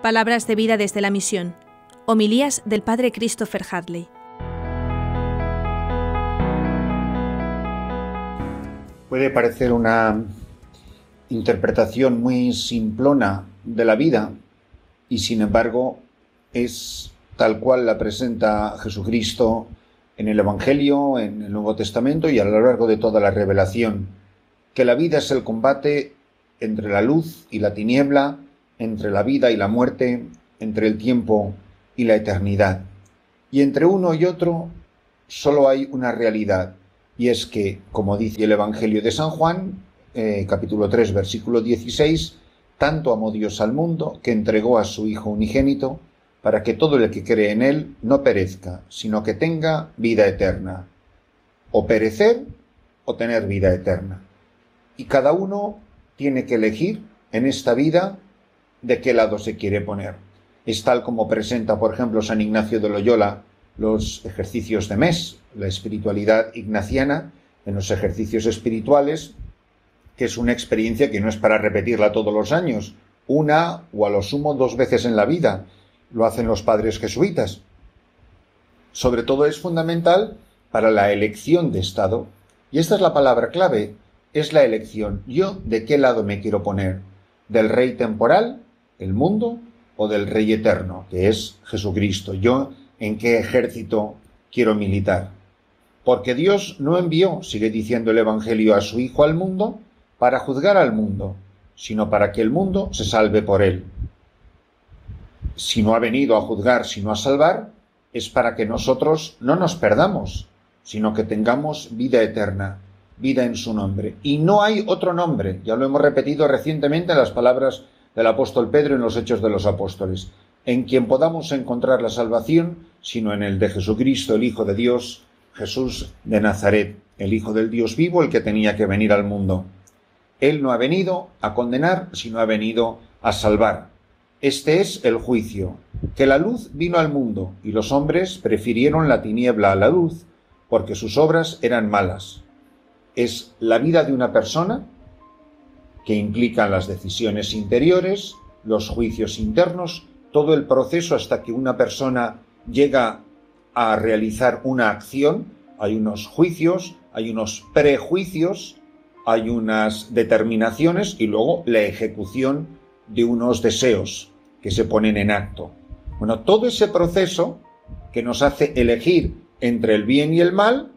Palabras de vida desde la misión. Homilías del Padre Christopher Hadley. Puede parecer una interpretación muy simplona de la vida y sin embargo es tal cual la presenta Jesucristo en el Evangelio, en el Nuevo Testamento y a lo largo de toda la revelación, que la vida es el combate entre la luz y la tiniebla, entre la vida y la muerte, entre el tiempo y la eternidad. Y entre uno y otro solo hay una realidad, y es que, como dice el Evangelio de San Juan, capítulo 3, versículo 16, tanto amó Dios al mundo que entregó a su Hijo unigénito, para que todo el que cree en él no perezca, sino que tenga vida eterna. O perecer o tener vida eterna. Y cada uno tiene que elegir en esta vida de qué lado se quiere poner. Es tal como presenta, por ejemplo, San Ignacio de Loyola los ejercicios de mes, la espiritualidad ignaciana en los ejercicios espirituales, que es una experiencia que no es para repetirla todos los años, una o a lo sumo 2 veces en la vida. Lo hacen los padres jesuitas. Sobre todo es fundamental para la elección de estado. Y esta es la palabra clave, es la elección. ¿Yo de qué lado me quiero poner? ¿Del rey temporal, el mundo, o del rey eterno, que es Jesucristo? ¿Yo en qué ejército quiero militar? Porque Dios no envió, sigue diciendo el Evangelio, a su Hijo al mundo para juzgar al mundo, sino para que el mundo se salve por él. Si no ha venido a juzgar, sino a salvar, es para que nosotros no nos perdamos, sino que tengamos vida eterna, vida en su nombre. Y no hay otro nombre, ya lo hemos repetido recientemente en las palabras del apóstol Pedro en los Hechos de los Apóstoles, en quien podamos encontrar la salvación, sino en el de Jesucristo, el Hijo de Dios, Jesús de Nazaret, el Hijo del Dios vivo, el que tenía que venir al mundo. Él no ha venido a condenar, sino ha venido a salvar. Este es el juicio, que la luz vino al mundo, y los hombres prefirieron la tiniebla a la luz, porque sus obras eran malas. Es la vida de una persona, que implican las decisiones interiores, los juicios internos, todo el proceso hasta que una persona llega a realizar una acción. Hay unos juicios, hay unos prejuicios, hay unas determinaciones y luego la ejecución de unos deseos que se ponen en acto. Bueno, todo ese proceso que nos hace elegir entre el bien y el mal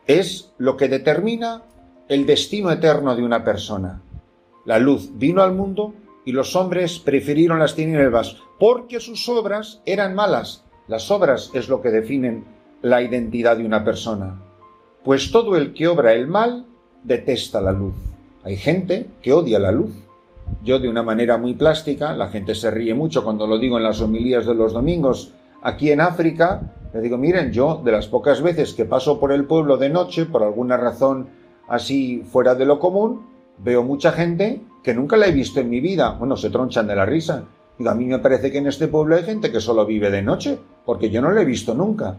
es lo que determina el destino eterno de una persona. La luz vino al mundo y los hombres prefirieron las tinieblas porque sus obras eran malas. Las obras es lo que definen la identidad de una persona. Pues todo el que obra el mal detesta la luz. Hay gente que odia la luz. Yo, de una manera muy plástica, la gente se ríe mucho cuando lo digo en las homilías de los domingos, aquí en África, le digo, miren, yo de las pocas veces que paso por el pueblo de noche, por alguna razón así fuera de lo común, veo mucha gente que nunca la he visto en mi vida. Bueno, se tronchan de la risa. Digo, a mí me parece que en este pueblo hay gente que solo vive de noche, porque yo no la he visto nunca.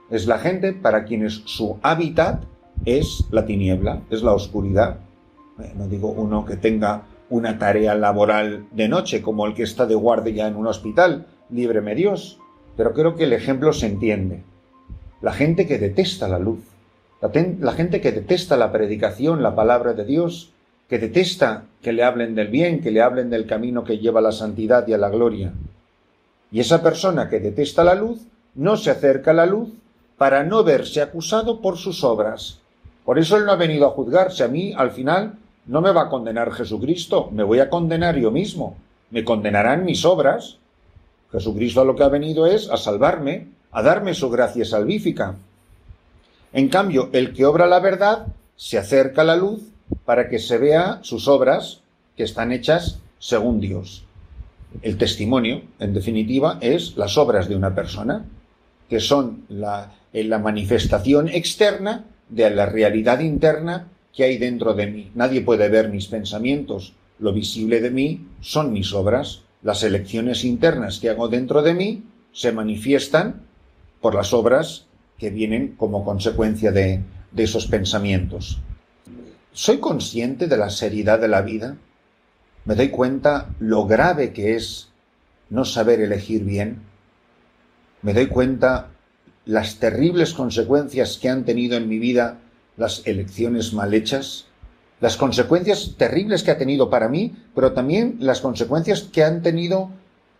Es la gente para quienes su hábitat es la tiniebla, es la oscuridad. No digo uno que tenga una tarea laboral de noche, como el que está de guardia en un hospital, líbreme Dios, pero creo que el ejemplo se entiende. La gente que detesta la luz, la gente que detesta la predicación, la palabra de Dios, que detesta que le hablen del bien, que le hablen del camino que lleva a la santidad y a la gloria. Y esa persona que detesta la luz no se acerca a la luz para no verse acusado por sus obras. Por eso él no ha venido a juzgarse. A mí, al final, no me va a condenar Jesucristo, me voy a condenar yo mismo. Me condenarán mis obras. Jesucristo lo que ha venido es a salvarme, a darme su gracia salvífica. En cambio, el que obra la verdad se acerca a la luz para que se vea sus obras que están hechas según Dios. El testimonio, en definitiva, es las obras de una persona, que son la manifestación externa de la realidad interna que hay dentro de mí. Nadie puede ver mis pensamientos. Lo visible de mí son mis obras. Las elecciones internas que hago dentro de mí se manifiestan por las obras que vienen como consecuencia de esos pensamientos. ¿Soy consciente de la seriedad de la vida? Me doy cuenta lo grave que es no saber elegir bien. Me doy cuenta las terribles consecuencias que han tenido en mi vida las elecciones mal hechas, las consecuencias terribles que ha tenido para mí, pero también las consecuencias que han tenido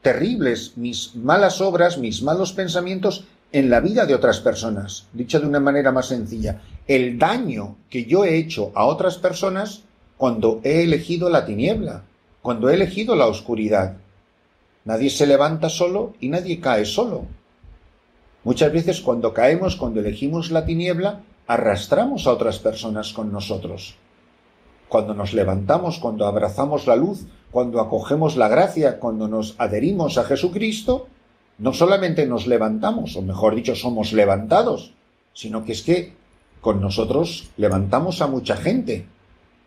terribles mis malas obras, mis malos pensamientos en la vida de otras personas. Dicho de una manera más sencilla, el daño que yo he hecho a otras personas cuando he elegido la tiniebla, cuando he elegido la oscuridad. Nadie se levanta solo y nadie cae solo. Muchas veces cuando caemos, cuando elegimos la tiniebla, arrastramos a otras personas con nosotros. Cuando nos levantamos, cuando abrazamos la luz, cuando acogemos la gracia, cuando nos adherimos a Jesucristo, no solamente nos levantamos, o mejor dicho, somos levantados, sino que es que con nosotros levantamos a mucha gente.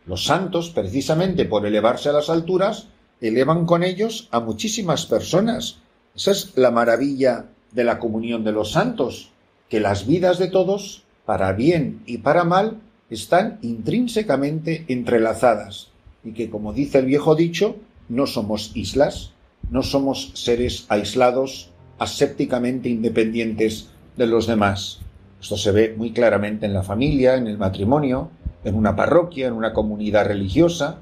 Los santos, precisamente por elevarse a las alturas, elevan con ellos a muchísimas personas. Esa es la maravilla de la comunión de los santos, que las vidas de todos, para bien y para mal, están intrínsecamente entrelazadas y que, como dice el viejo dicho, no somos islas, no somos seres aislados, asépticamente independientes de los demás. Esto se ve muy claramente en la familia, en el matrimonio, en una parroquia, en una comunidad religiosa.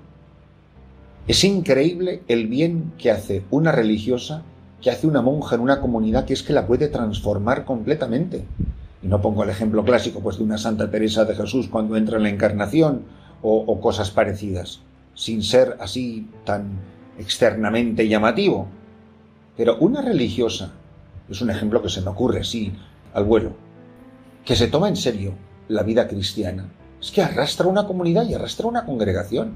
Es increíble el bien que hace una religiosa, que hace una monja en una comunidad, que es que la puede transformar completamente. Y no pongo el ejemplo clásico pues de una Santa Teresa de Jesús cuando entra en la Encarnación o cosas parecidas, sin ser así tan externamente llamativo. Pero una religiosa, es un ejemplo que se me ocurre así al vuelo, que se toma en serio la vida cristiana, es que arrastra una comunidad y arrastra una congregación.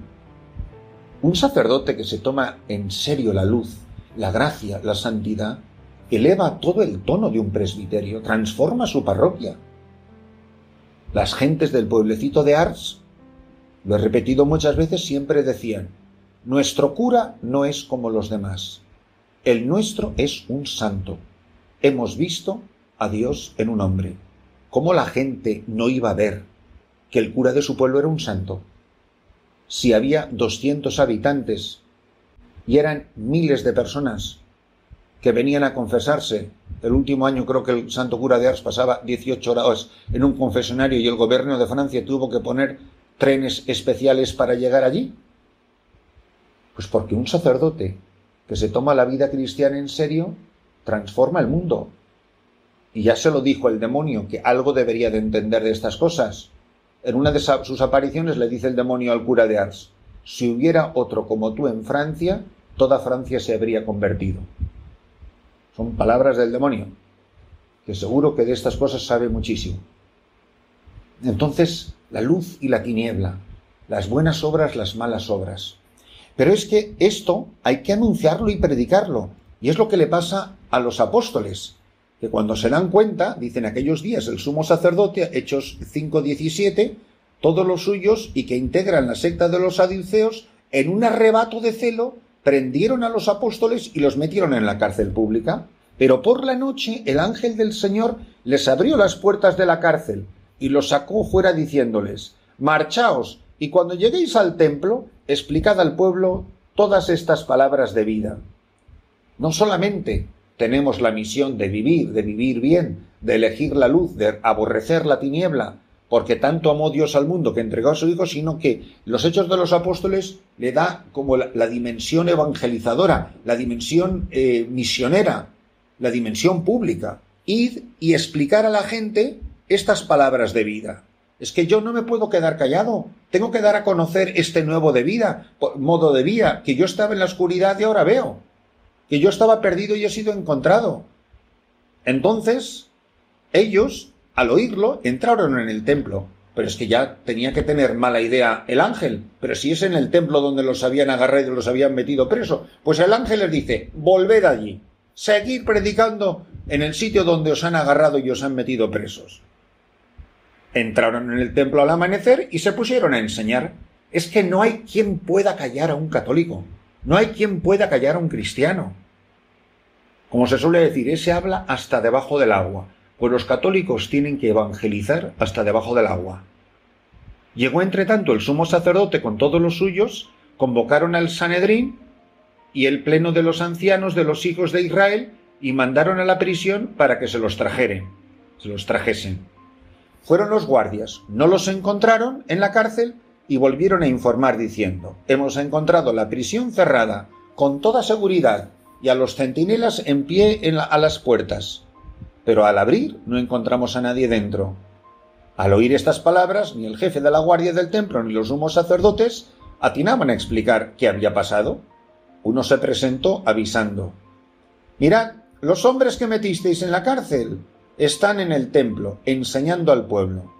Un sacerdote que se toma en serio la luz, la gracia, la santidad, eleva todo el tono de un presbiterio, transforma su parroquia. Las gentes del pueblecito de Ars, lo he repetido muchas veces, siempre decían: nuestro cura no es como los demás, el nuestro es un santo. Hemos visto a Dios en un hombre. ¿Cómo la gente no iba a ver que el cura de su pueblo era un santo? Si había 200 habitantes y eran miles de personas que venían a confesarse. El último año creo que el santo cura de Ars pasaba 18 horas en un confesionario y el gobierno de Francia tuvo que poner trenes especiales para llegar allí. Pues porque un sacerdote que se toma la vida cristiana en serio transforma el mundo. Y ya se lo dijo el demonio, que algo debería de entender de estas cosas. En una de sus apariciones le dice el demonio al cura de Ars: si hubiera otro como tú en Francia, toda Francia se habría convertido. Son palabras del demonio, que seguro que de estas cosas sabe muchísimo. Entonces, la luz y la tiniebla, las buenas obras, las malas obras. Pero es que esto hay que anunciarlo y predicarlo. Y es lo que le pasa a los apóstoles, que cuando se dan cuenta, dicen aquellos días el sumo sacerdote, Hechos 5:17, todos los suyos y que integran la secta de los saduceos, en un arrebato de celo, prendieron a los apóstoles y los metieron en la cárcel pública. Pero por la noche el ángel del Señor les abrió las puertas de la cárcel y los sacó fuera diciéndoles: marchaos, y cuando lleguéis al templo, explicad al pueblo todas estas palabras de vida. No solamente tenemos la misión de vivir bien, de elegir la luz, de aborrecer la tiniebla, porque tanto amó Dios al mundo que entregó a su Hijo, sino que los Hechos de los Apóstoles le da como la dimensión evangelizadora, la dimensión misionera, la dimensión pública. Id y explicar a la gente estas palabras de vida. Es que yo no me puedo quedar callado, tengo que dar a conocer este nuevo modo de vida, que yo estaba en la oscuridad y ahora veo, que yo estaba perdido y he sido encontrado. Entonces, ellos, al oírlo, entraron en el templo. Pero es que ya tenía que tener mala idea el ángel. Pero si es en el templo donde los habían agarrado y los habían metido preso, pues el ángel les dice: volved allí, seguid predicando en el sitio donde os han agarrado y os han metido presos. Entraron en el templo al amanecer y se pusieron a enseñar. Es que no hay quien pueda callar a un católico, no hay quien pueda callar a un cristiano. Como se suele decir, ese habla hasta debajo del agua. Pues los católicos tienen que evangelizar hasta debajo del agua. Llegó entre tanto el sumo sacerdote con todos los suyos, convocaron al Sanedrín y el pleno de los ancianos de los hijos de Israel, y mandaron a la prisión para que se los trajesen. Fueron los guardias, no los encontraron en la cárcel y volvieron a informar diciendo: hemos encontrado la prisión cerrada con toda seguridad y a los centinelas en pie a las puertas, pero al abrir no encontramos a nadie dentro. Al oír estas palabras, ni el jefe de la guardia del templo ni los sumos sacerdotes atinaban a explicar qué había pasado. Uno se presentó avisando: mirad, los hombres que metisteis en la cárcel están en el templo enseñando al pueblo.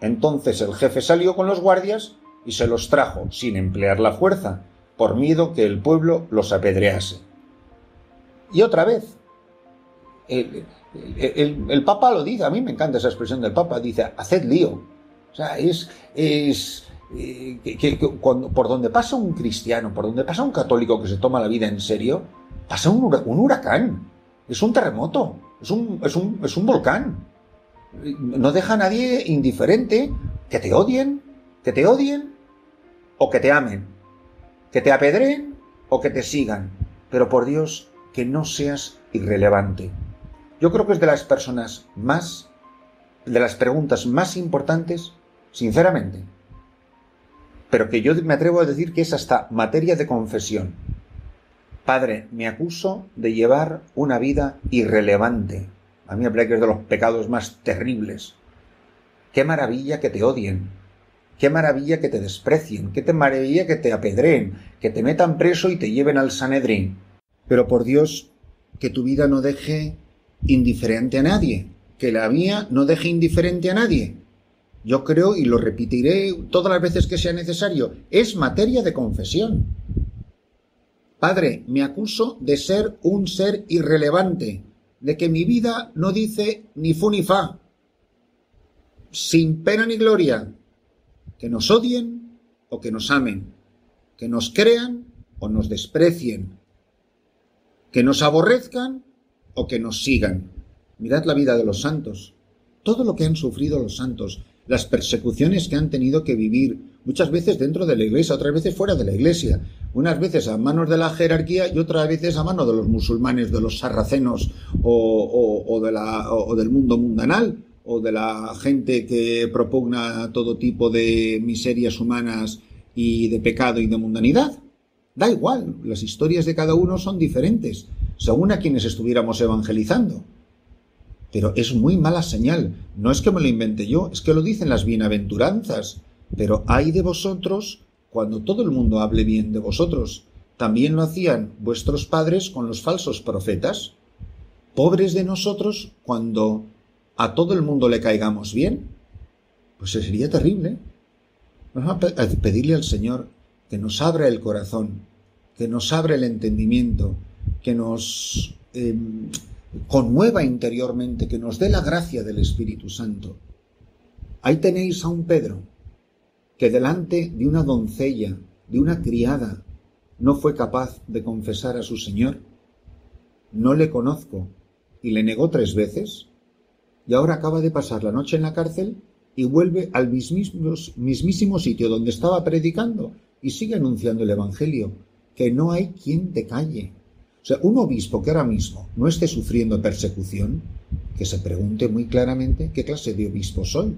Entonces el jefe salió con los guardias y se los trajo sin emplear la fuerza, por miedo que el pueblo los apedrease. Y otra vez, el Papa lo dice, a mí me encanta esa expresión del Papa, dice: haced lío. O sea, por donde pasa un cristiano, por donde pasa un católico que se toma la vida en serio, pasa un huracán, es un terremoto, es un volcán. No deja a nadie indiferente, que te odien o que te amen, que te apedreen o que te sigan, pero por Dios, que no seas irrelevante. Yo creo que es de las preguntas más importantes, sinceramente, pero que yo me atrevo a decir que es hasta materia de confesión. Padre, me acuso de llevar una vida irrelevante. A mí me parece que es de los pecados más terribles. Qué maravilla que te odien, qué maravilla que te desprecien, qué maravilla que te apedreen, que te metan preso y te lleven al Sanedrín. Pero por Dios, que tu vida no deje indiferente a nadie, que la mía no deje indiferente a nadie. Yo creo, y lo repetiré todas las veces que sea necesario, es materia de confesión. Padre, me acuso de ser un ser irrelevante, de que mi vida no dice ni fu ni fa, sin pena ni gloria, que nos odien o que nos amen, que nos crean o nos desprecien, que nos aborrezcan o que nos sigan. Mirad la vida de los santos, todo lo que han sufrido los santos, las persecuciones que han tenido que vivir, muchas veces dentro de la iglesia, otras veces fuera de la iglesia, unas veces a manos de la jerarquía y otras veces a manos de los musulmanes, de los sarracenos o del mundo mundanal, o de la gente que propugna todo tipo de miserias humanas y de pecado y de mundanidad. Da igual, las historias de cada uno son diferentes, según a quienes estuviéramos evangelizando. Pero es muy mala señal. No es que me lo invente yo, es que lo dicen las bienaventuranzas. Pero ay de vosotros cuando todo el mundo hable bien de vosotros. También lo hacían vuestros padres con los falsos profetas. Pobres de nosotros cuando a todo el mundo le caigamos bien. Pues sería terrible. Vamos a pedirle al Señor que nos abra el corazón, que nos abra el entendimiento, que nos conmueva interiormente, que nos dé la gracia del Espíritu Santo. Ahí tenéis a un Pedro que delante de una doncella, de una criada, no fue capaz de confesar a su Señor. No le conozco, y le negó 3 veces, y ahora acaba de pasar la noche en la cárcel y vuelve al mismísimo sitio donde estaba predicando y sigue anunciando el Evangelio, que no hay quien te calle. O sea, un obispo que ahora mismo no esté sufriendo persecución, que se pregunte muy claramente qué clase de obispo soy.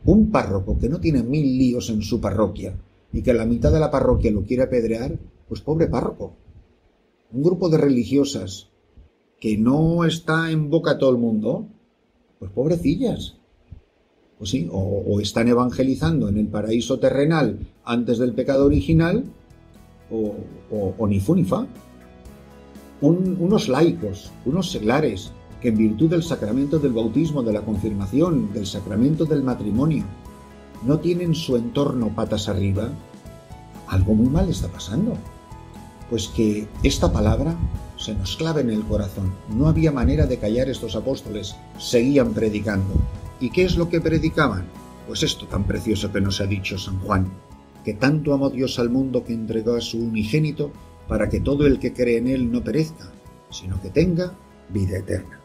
Un párroco que no tiene 1000 líos en su parroquia y que la mitad de la parroquia lo quiere apedrear, pues pobre párroco. Un grupo de religiosas que no está en boca a todo el mundo, pues pobrecillas. Pues sí, o están evangelizando en el paraíso terrenal antes del pecado original, o ni fu ni fa. Unos laicos, unos seglares, que en virtud del sacramento del bautismo, de la confirmación, del sacramento del matrimonio, no tienen su entorno patas arriba, algo muy mal está pasando. Pues que esta palabra se nos clave en el corazón. No había manera de callar estos apóstoles, seguían predicando. ¿Y qué es lo que predicaban? Pues esto tan precioso que nos ha dicho San Juan, que tanto amó Dios al mundo que entregó a su unigénito para que todo el que cree en él no perezca, sino que tenga vida eterna.